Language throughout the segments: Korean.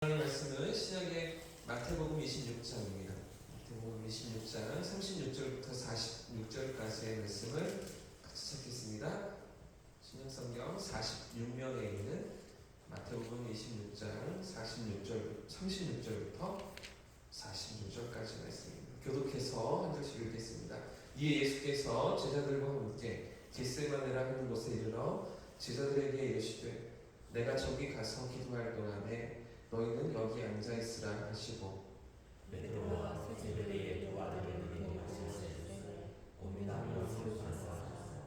하나님 말씀은 신약의 마태복음 26장입니다. 마태복음 26장 36절부터 46절까지의 말씀을 같이 찾겠습니다. 신약성경 46면에 있는 마태복음 26장 36절부터 46절까지 말씀입니다. 교독해서 한 절씩 읽겠습니다. 이에 예수께서 제자들과 함께 겟세마네라 하는 곳에 이르러 제자들에게 이르시되 내가 저기 가서 기도할 동안에 너희는 여기 앉아 있으라 하시고 베드로와 세베대의 두 아들에게 말씀하시되 고민하며 슬퍼하사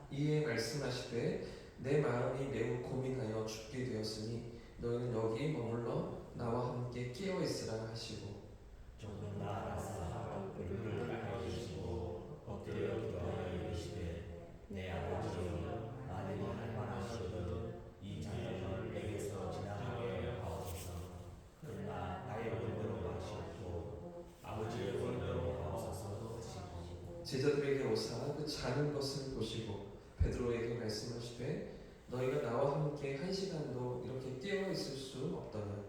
이에 말씀하시되 내 마음이 매우 고민하여 죽게 되었으니 너희는 여기 머물러 나와 함께 깨어 있으라 하시고 조금 나아가사 얼굴을 닦아 주시고 엎드려 기도하여 이르시되 내 아버지여 만일 할 만하시거든 이 잔을 내게서 지나가게 하옵소서. 그러나 나의 원대로 마시옵고 아버지의 원대로 하옵소서 하시고 제자들에게 오사 그 자는 것을 보시고 베드로에게 말씀하시되 너희가 나와 함께 한 시간도 이렇게 깨어 있을 수 없더냐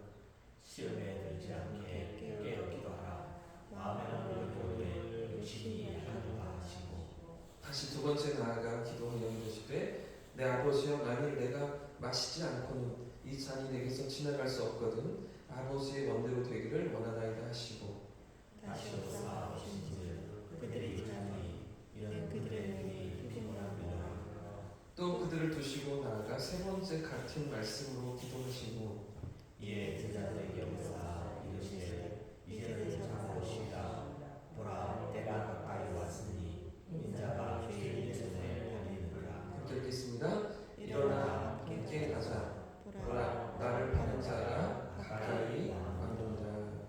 시험에 들지 않게 깨어 기도하라. 마음에는 의로되 육신이 약하도다 하시고 다시 두 번째 나아가 기도하여 이르시되 내 아버지여 만일 내가 마시지 않고는 이 잔이 내게서 지나갈 수 없거든 아버지의 원대로 되기를 원하나이다 하시고 다시 오사 오신즉 그들이 일하니 이런 그들의 눈이 피곤합니다. 또 그들을 두시고 나아가 세 번째 같은 말씀으로 기도하시고 이에 제자들에게 오사 이르시되 이제는 자고 쉬라. 보라 때가 가까이 왔으니 인자가 죄인의 손에 팔리느니라. 읽겠습니다. 일어나 함께 가자. 보라 나를 파는 자가 가까이 왔느니라.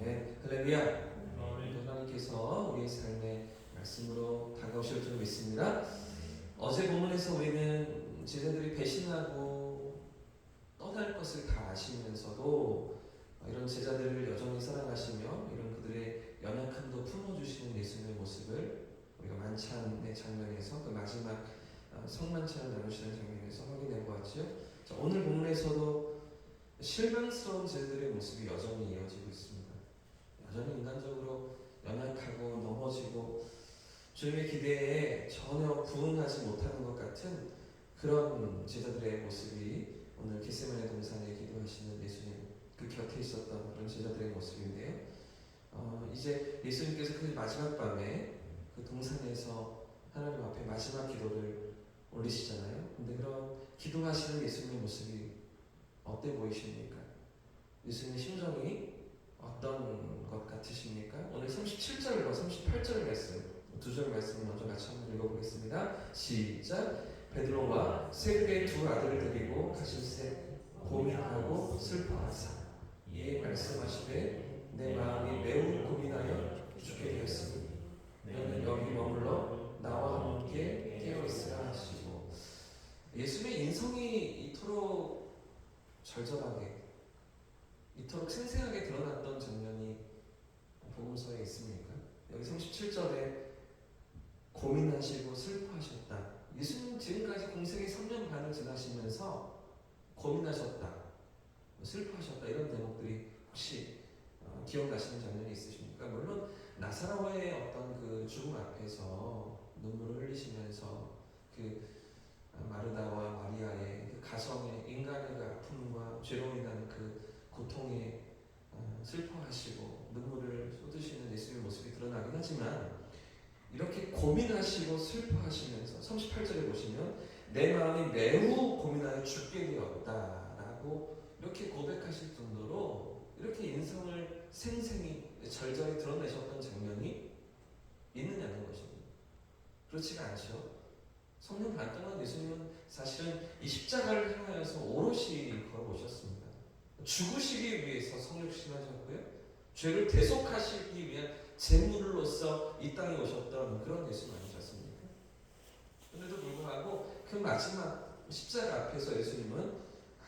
네, 할렐루야. 하나님께서 우리의 삶의 말씀으로 다가오실 줄 믿습니다. 어제 본문에서 우리는 제자들이 배신하고 떠날 것을 다 아시면서도 이런 제자들을 여전히 사랑하시며 이런 그들의 연약함도 품어주시는 예수님의 모습을 우리가 만찬의 장면에서 그 마지막 성만찬을 나누시는 장면에서 확인해 보았지요. 오늘 본문에서도 실망스러운 제자들의 모습이 여전히 이어지고 있습니다. 여전히 인간적으로 연약하고 넘어지고 주님의 기대에 전혀 부응하지 못하는 것 같은 그런 제자들의 모습이 오늘 겟세마네 동산에 기도하시는 예수님 그 곁에 있었던 그런 제자들의 모습인데요. 이제 예수님께서 그 마지막 밤에 그 동산에서 하나님 앞에 마지막 기도를 올리시잖아요. 근데 그런 기도하시는 예수님의 모습이 어때 보이십니까? 예수님의 심정이 어떤 것 같으십니까? 오늘 37절과 38절 말씀 두 절 말씀 먼저 같이 한번 읽어보겠습니다. 시작. 베드로와 세베대의 두 아들을 데리고 가실새 고민하고 슬퍼하사 이에 말씀하시되 내 마음이 매우 고민하여 죽게 되었으니 너는 여기 머물러 나와 함께 깨어 있으라 하시고 예수님의 인성이 이토록 절절하게 이토록 생생하게 드러났던 장면이 복음서에 있습니까? 여기 37절에 고민하시고 슬퍼하셨다. 예수님 지금까지 공생의 3년 반을 지나시면서 고민하셨다, 슬퍼하셨다 이런 대목들이 혹시 기억나시는 장면이 있으십니까? 물론 나사로의 어떤 그 죽음 앞에서 눈물을 흘리시면서 그 마르다와 마리아의 그 가정의 인간의 그 아픔과 죄로 인한 그 고통에 슬퍼하시고 눈물을 쏟으시는 예수님의 모습이 드러나긴 하지만 이렇게 고민하시고 슬퍼하시면서 38절에 보시면 내 마음이 매우 고민하여 죽게 되었다라고 이렇게 고백하실 정도로 이렇게 인성을 생생히 절절히 드러내셨던 장면이 있느냐는 것입니다. 그렇지가 않죠. 3년 반 동안 예수님은 사실은 이 십자가를 향하여서 오롯이 걸어오셨습니다. 죽으시기 위해서 성육신하셨고요. 죄를 대속하시기 위한 제물로서 이 땅에 오셨던 그런 예수님 아니셨습니까? 그런데도 불구하고 그 마지막 십자가 앞에서 예수님은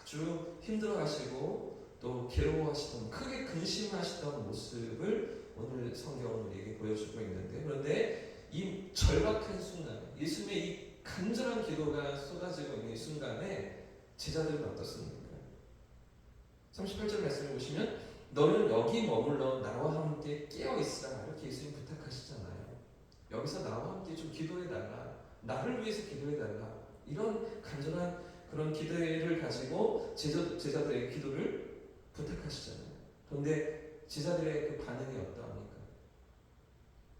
아주 힘들어하시고 또 괴로워하시던 크게 근심하시던 모습을 오늘 성경은 우리에게 보여주고 있는데 그런데 이 절박한 순간 예수님의 이 간절한 기도가 쏟아지고 있는 이 순간에 제자들은 어떻습니까? 38절 말씀을 보시면 너는 여기 머물러 나와 함께 깨어있으라 이렇게 예수님 부탁하시잖아요. 여기서 나와 함께 좀 기도해달라, 나를 위해서 기도해달라, 이런 간절한 그런 기대를 가지고 제자들의 기도를 부탁하시잖아요. 그런데 제자들의 그 반응이 어떠합니까?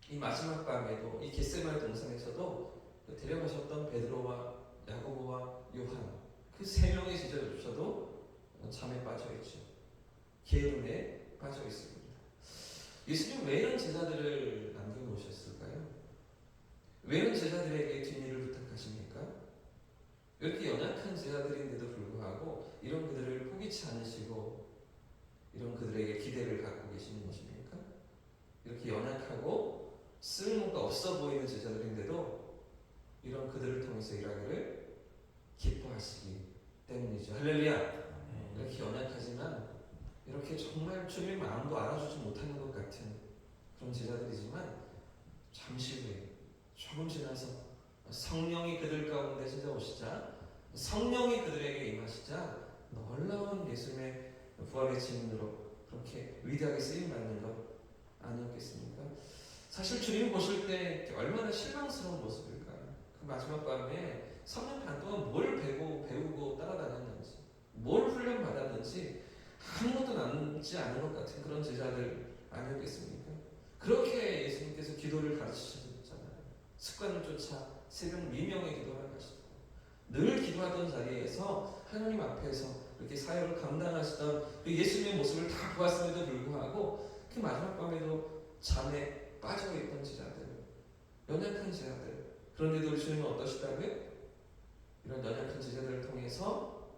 이 마지막 밤에도 이 겟세마네 동산에서도 데려가셨던 베드로와 야고보와 요한 그 세 명의 제자조차도 잠에 빠져 있죠. 게으름에 빠져 있습니다. 예수님 왜 이런 제자들을 남겨놓으셨을까요? 왜 이런 제자들에게 뒷일을 부탁하십니까? 이렇게 연약한 제자들인데도 불구하고 이런 그들을 포기치 않으시고 이런 그들에게 기대를 갖고 계시는 것입니까? 이렇게 연약하고 쓸모가 없어 보이는 제자들인데도 이런 그들을 통해서 일하기를 기뻐하시기 때문이죠. 할렐루야! 이렇게 연약하지만 이렇게 정말 주님의 마음도 알아주지 못하는 것 같은 그런 제자들이지만 잠시 후에 조금 지나서 성령이 그들 가운데 찾아오시자 성령이 그들에게 임하시자 놀라운 예수님의 부활의 증인으로 그렇게 위대하게 쓰임받는 것 아니었겠습니까? 사실 주님 보실 때 얼마나 실망스러운 모습일까요? 그 마지막 밤에 3년 반 동안 뭘 배우고 따라다녔는지 뭘 훈련받았는지 아무것도 남지 않은 것 같은 그런 제자들 아니었겠습니까? 그렇게 예수님께서 기도를 가르치셨잖아요. 습관을 쫓아 새벽 미명에 기도하러 가시고 늘 기도하던 자리에서 하나님 앞에서 이렇게 사역을 감당하시던 그 예수님의 모습을 다 보았음에도 불구하고 그 마지막 밤에도 잠에 빠져있던 제자들, 연약한 제자들, 그런데도 우리 주님은 어떠시다고요? 이런 연약한 제자들을 통해서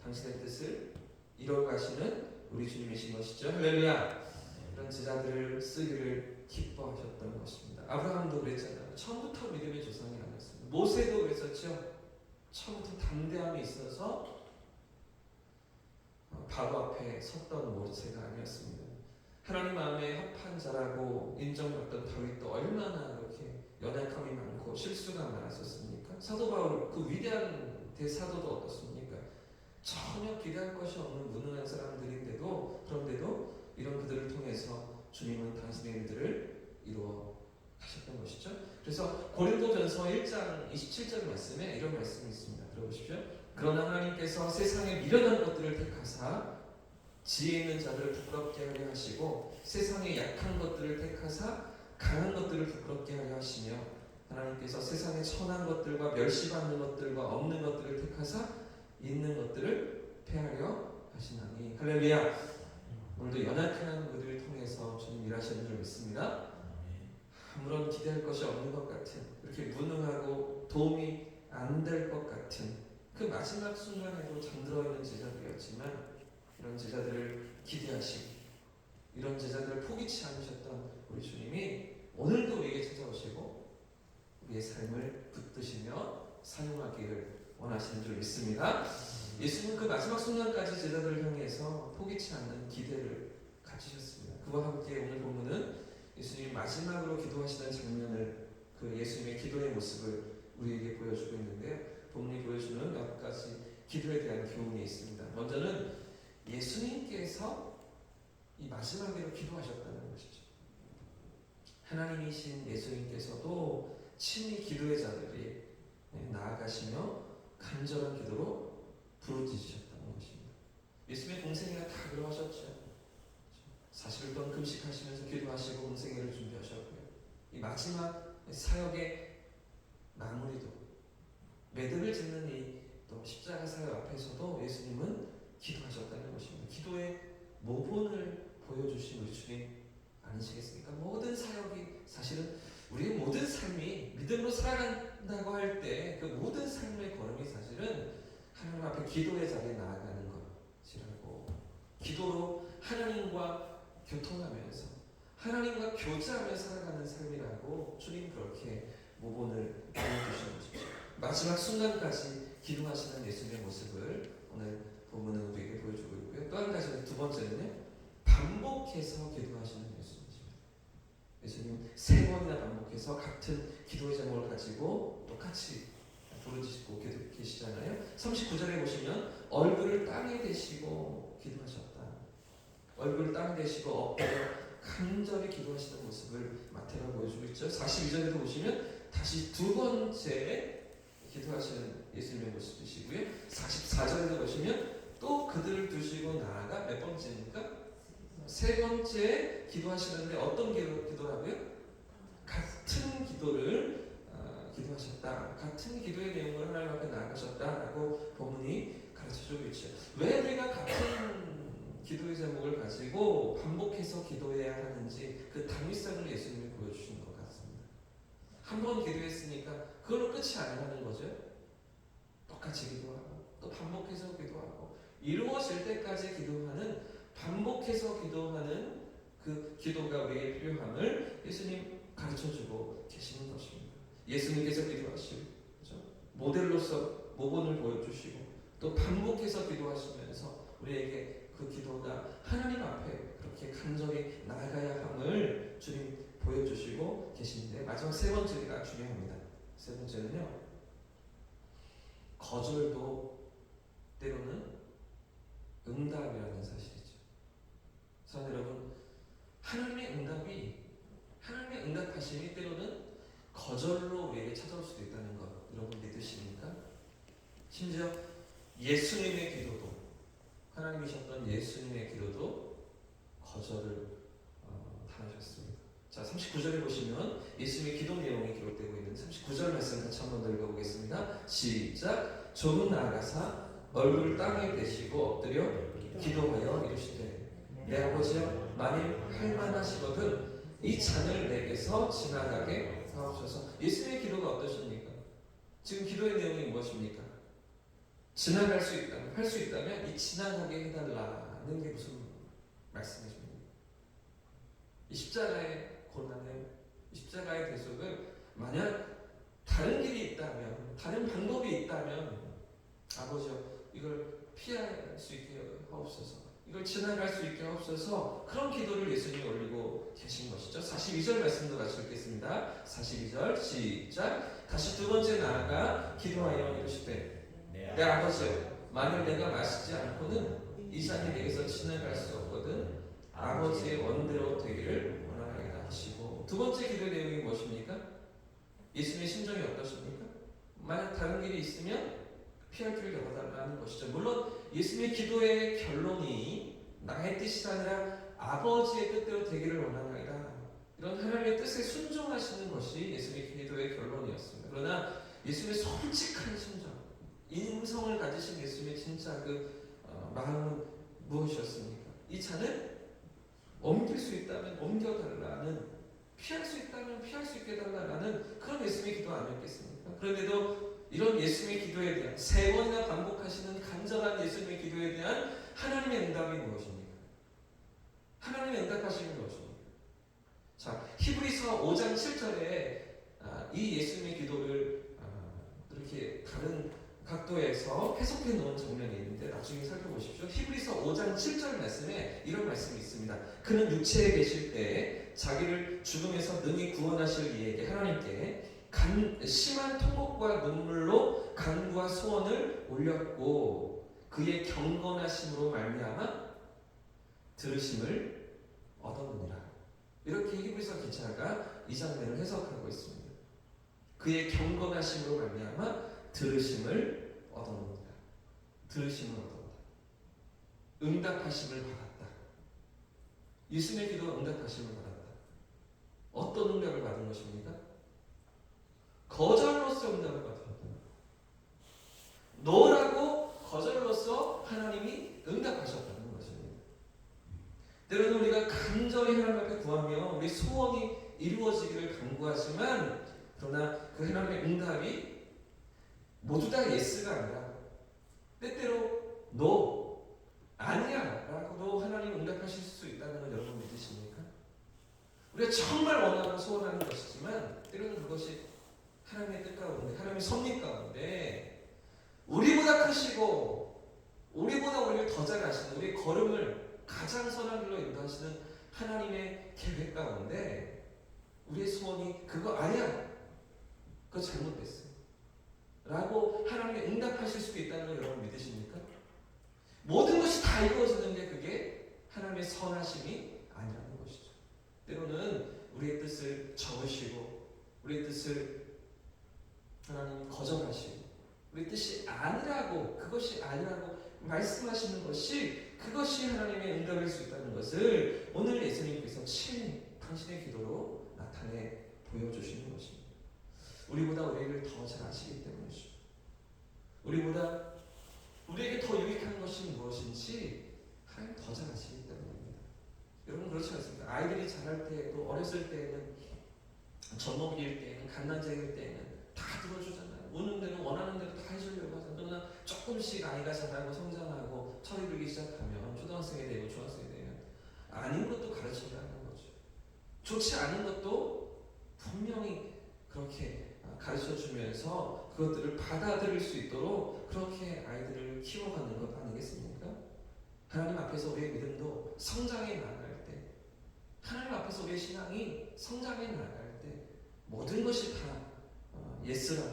당신의 뜻을 이뤄가시는 우리 주님이신 것이죠. 할렐루야! 이런 제자들을 쓰기를 기뻐하셨던 것입니다. 아브라함도 그랬잖아요. 처음부터 믿음의 조상이 아니었습니다. 모세도 그랬었죠. 처음부터 담대함이 있어서 바로 앞에 섰던 모세가 아니었습니다. 하나님 마음에 합한 자라고 인정받던 다윗도 얼마나 이렇게 연약함이 많고 실수가 많았었습니까? 사도 바울 그 위대한 대사도도 어떻습니까? 전혀 기대할 것이 없는 무능한 사람들인데도 그런데도 이런 그들을 통해서 주님은 당신의 일들을 이루어 가셨던 것이죠. 그래서 고린도전서 1장 27절 말씀에 이런 말씀이 있습니다. 들어보십시오. 그러나 하나님께서 세상에 미련한 것들을 택하사 지혜 있는 자들을 부끄럽게 하려 하시고 세상에 약한 것들을 택하사 강한 것들을 부끄럽게 하려 하시며 하나님께서 세상에 천한 것들과 멸시받는 것들과 없는 것들을 택하사 있는 것들을 폐하려 하시나니. 할렐루야. 오늘도 연약한 우리를 통해서 주님 일하시는 줄 믿습니다. 아무런 기대할 것이 없는 것 같은 이렇게 무능하고 도움이 안 될 것 같은 그 마지막 순간에도 잠들어 있는 제자들이었지만 이런 제자들을 기대하시고 이런 제자들을 포기치 않으셨던 우리 주님이 오늘도 우리에게 찾아오시고 우리의 삶을 붙드시며 사용하기를 원하시는 줄 믿습니다. 예수님은 그 마지막 순간까지 제자들을 향해서 포기치 않는 기대를 가지셨습니다. 그와 함께 오늘 본문은 예수님이 마지막으로 기도하시는 장면을 그 예수님의 기도의 모습을 우리에게 보여주고 있는데요. 본문이 보여주는 몇 가지 기도에 대한 교훈이 있습니다. 먼저는 예수님께서 이 마지막으로 기도하셨다는 것이죠. 하나님이신 예수님께서도 친히 기도의 자들이 나아가시며 간절한 기도로 부르짖으셨다는 것입니다. 예수님의 공생애가 다 그러하셨죠. 40일 동안 금식하시면서 기도하시고 공생애를 준비하셨고요. 이 마지막 사역의 마무리도 매듭을 짓는 이 또 십자가 사역 앞에서도 예수님은 기도하셨다는 것입니다. 기도의 모본을 보여주신 우리 주님 아니시겠습니까? 모든 사역이 사실은 우리의 모든 삶이 믿음으로 살아간다고 할 때 그 모든 삶의 걸음이 사실은 하나님 앞에 기도의 자리에 나아가는 것이라고 기도로 하나님과 교통하면서 하나님과 교제하며 살아가는 삶이라고 주님 그렇게 모본을 보여주시는 것이죠. 마지막 순간까지 기도하시는 예수님의 모습을 오늘 본문은 우리에게 보여주고 있고요. 또 한 가지는 두 번째는요. 반복해서 기도하시는 예수님이십니다. 예수님 세 번이나 반복해서 같은 기도의 제목을 가지고 똑같이 부르짖고 계시잖아요. 39절에 보시면 얼굴을 땅에 대시고 기도하셨다. 얼굴 땅에 대시고 엎드려 간절히 기도하시는 모습을 마태가 보여주고 있죠. 42절에도 보시면 다시 두 번째 기도하시는 예수님의 모습이시고요. 44절에도 보시면 또 그들을 두시고 나아가 몇 번째입니까? 세 번째 기도하시는데 어떤 기도라고요? 같은 기도를 기도하셨다. 같은 기도의 내용을 하나님 앞에 나아가셨다라고 본문이 가르쳐주고 있죠. 왜 우리가 같은 기도의 제목을 가지고 반복해서 기도해야 하는지 그 당위성을 예수님이 보여주시는 것 같습니다. 한 번 기도했으니까 그걸로 끝이 아니라는 거죠. 똑같이 기도하고 또 반복해서 기도하고 이루어질 때까지 기도하는 반복해서 기도하는 그 기도가 우리에게 필요함을 예수님 가르쳐주고 계시는 것입니다. 예수님께서 기도하시고 그렇죠? 모델로서 모본을 보여주시고 또 반복해서 기도하시면서 우리에게 그 기도가 하나님 앞에 그렇게 간절히 나아가야 함을 주님 보여주시고 계시는데 마지막 세 번째가 중요합니다. 세 번째는요. 거절도 때로는 응답이라는 사실이죠. 사랑 여러분, 하나님의 응답하심이 때로는 거절로 우리에게 찾아올 수도 있다는 것 여러분 믿으십니까? 심지어 예수님의 기도도 하나님이셨던 예수님의 기도도 거절을 당하셨습니다. 자, 39절에 보시면 예수님의 기도 내용이 기록되고 있는 39절 말씀 같이 한번 더 읽어보겠습니다. 시작. 조금 나아가사 얼굴 땅에 대시고 엎드려 기도하여 이르시되 내 아버지여 만일 할만하시거든 이 잔을 내게서 지나가게 하옵소서. 예수님의 기도가 어떠십니까? 지금 기도의 내용이 무엇입니까? 지나갈 수 있다면, 할 수 있다면 이 지나가게 해달라는 게 무슨 말씀이십니까? 이 십자가의 고난을, 이 십자가의 대속을 만약 다른 길이 있다면, 다른 방법이 있다면 아버지여 이걸 피할 수 있게 하옵소서. 이걸 지나갈 수 있게 하옵소서. 그런 기도를 예수님이 올리고 계신 것이죠. 42절 말씀도 같이 읽겠습니다. 42절 시작. 다시 두 번째 나아가 기도하여 이르시되 내 아버지여 만일 내가 마시지 않고는 이 잔이 내게서 지나갈 수 없거든 아버지의 원대로 되기를 원하나이다 하시고 두 번째 기도의 내용이 무엇입니까? 예수님의 심정이 어떠십니까? 만약 다른 길이 있으면 피할 길을 열어달라는 것이죠. 물론 예수님의 기도의 결론이 나의 뜻이 아니라 아버지의 뜻대로 되기를 원하나이다. 이런 하나님의 뜻에 순종하시는 것이 예수님의 기도의 결론이었습니다. 그러나 예수님의 솔직한 심정, 인성을 가지신 예수님의 진짜 그 마음은 무엇이었습니까? 이 잔을 옮길 수 있다면 옮겨달라는, 피할 수 있다면 피할 수 있게 해달라는 그런 예수님의 기도 아니었겠습니까? 그런데도 이런 예수님의 기도에 대한 세 번이나 반복하시는 간절한 예수님의 기도에 대한 하나님의 응답이 무엇입니까? 하나님의 응답하심이 무엇입니까? 자, 히브리서 5장 7절에 이 예수님의 기도를 이렇게 다른 각도에서 해석해 놓은 장면이 있는데 나중에 살펴보십시오. 히브리서 5장 7절 말씀에 이런 말씀이 있습니다. 그는 육체에 계실 때 자기를 죽음에서 능히 구원하실 이에게 하나님께 심한 통곡과 눈물로 간구와 소원을 올렸고 그의 경건하심으로 말미암아 들으심을 얻었느니라. 이렇게 히브리서 기자가 이 장면을 해석하고 있습니다. 그의 경건하심으로 말미암아 들으심을 얻었느니라. 들으심을 얻었다. 응답하심을 받았다. 예수님의 기도가 응답하심을 받았다. 어떤 응답을 받은 것입니까? 거절로서 응답을 받았다. 노라고 거절로서 하나님이 응답하셨다는 것입니다. 때로는 우리가 간절히 하나님 앞에 구하며 우리 소원이 이루어지기를 간구하지만 그러나 그 하나님의 응답이 모두 다 예스가 아니라 때때로 노, 아니야 라고도 하나님 응답하실 수 있다는 걸 여러분 믿으십니까? 우리가 정말 원하고 소원하는 것이지만 때로는 그것이 하나님의 뜻 가운데, 하나님의 섭리 가운데 우리보다 크시고 우리보다 우리를 더 잘 아시는, 우리의 걸음을 가장 선한 길로 인도하시는 하나님의 계획 가운데 우리의 소원이 그거 아니야, 그거 잘못됐어 라고 하나님이 응답하실 수도 있다는 걸 여러분 믿으십니까? 모든 것이 다 이루어지는 게 그게 하나님의 선하심이 아니라는 것이죠. 때로는 우리의 뜻을 적으시고 우리의 뜻을 하나님 거절하시고 우리 뜻이 아니라고 그것이 아니라고 말씀하시는 것이 그것이 하나님의 응답일 수 있다는 것을 오늘 예수님께서 친히 당신의 기도로 나타내 보여주시는 것입니다. 우리보다 우리를 더 잘 아시기 때문이죠. 우리보다 우리에게 더 유익한 것이 무엇인지 하나님 더 잘 아시기 때문입니다. 여러분 그렇지 않습니까? 아이들이 자랄 때에도 어렸을 때에는 젖먹이일 때에는 갓난쟁이일 때에는 다 들어주잖아요. 우는 대로 원하는 대로 다 해주려고 하잖아요. 그러나 조금씩 아이가 자라고 성장하고 철이 들기 시작하면 초등학생이 되고 중학생이 되면 아닌 것도 가르쳐야 하는 거죠. 좋지 않은 것도 분명히 그렇게 가르쳐주면서 그것들을 받아들일 수 있도록 그렇게 아이들을 키워가는 것 아니겠습니까? 하나님 앞에서 우리의 믿음도 성장해 나갈 때 하나님 앞에서 우리의 신앙이 성장해 나갈 때 모든 것이 다 예스라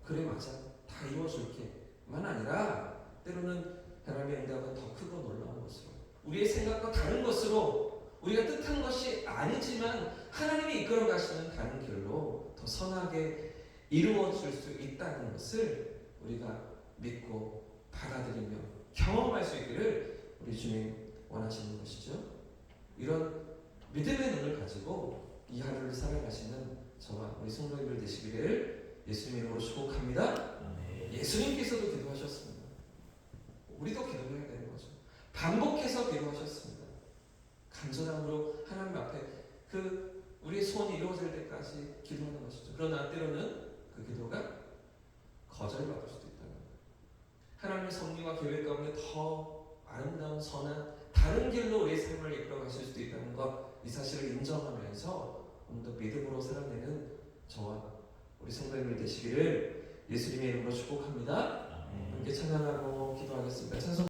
그래 맞아 다 이루어줄게만 아니라 때로는 하나님의 응답은 더 크고 놀라운 것으로 우리의 생각과 다른 것으로 우리가 뜻한 것이 아니지만 하나님이 이끌어 가시는 다른 길로 더 선하게 이루어질 수 있다는 것을 우리가 믿고 받아들이며 경험할 수 있기를 우리 주님 원하시는 것이죠. 이런 믿음의 눈을 가지고 이 하루를 살아가시는 저와 우리 성도님들 되시기를 예수님 이름으로 축복합니다. 예수님께서도 기도하셨습니다. 우리도 기도해야 되는 거죠. 반복해서 기도하셨습니다. 간절함으로 하나님 앞에 우리의 소원이 이루어질 때까지 기도하는 것이죠. 그러나 때로는 그 기도가 거절받을 수도 있다는 거예요. 하나님의 섭리와 계획 가운데 더 아름다운 선한 다른 길로 우리의 삶을 이끌어 가실 수도 있다는 것, 이 사실을 인정하면서 더 믿음으로 살아내는 저와 우리 성도님들 되시기를 예수님의 이름으로 축복합니다. 함께 찬양하고 기도하겠습니다. 찬송